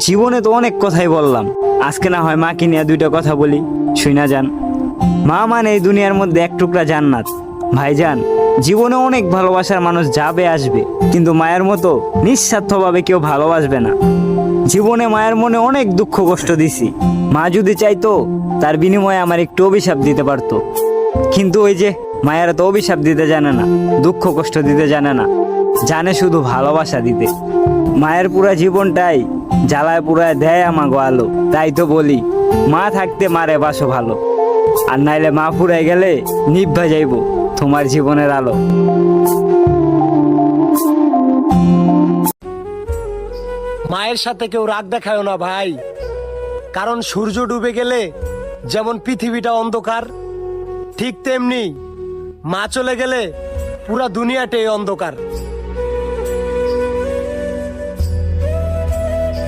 জীবনে তো অনেক কথাই বললাম, আজকে না হয় মাকে নিয়ে দুইটা কথা বলি, শুইনা যান। মা মানে এই দুনিয়ার মধ্যে এক টুকরা জান্নাত। ভাইজান, জীবনে অনেক ভালোবাসার মানুষ যাবে আসবে, কিন্তু মায়ের মতো নিঃস্বার্থভাবে কেউ ভালোবাসবে না। জীবনে মায়ের মনে অনেক দুঃখ কষ্ট দিছি। মা যদি চাইতো তার বিনিময়ে আমার একটু অভিশাপ দিতে পারতো, কিন্তু ওই যে মায়েরা তো অভিশাপ দিতে জানে না, দুঃখ কষ্ট দিতে জানে না, জানে শুধু ভালোবাসা দিতে। মায়ের পুরা জীবনটাই জ্বালায় পুরায় দেয় আমাগো আলো। তাই তো বলি, মা থাকতে মারে বাসো ভালো, আর নাইলে মা ফুরাই গেলে নিভা যাইব তোমার জীবনের আলো। মায়ের সাথে কেউ রাগ দেখায় না ভাই, কারণ সূর্য ডুবে গেলে যেমন পৃথিবীটা অন্ধকার, ঠিক তেমনি মা চলে গেলে পুরা দুনিয়াটাই অন্ধকার।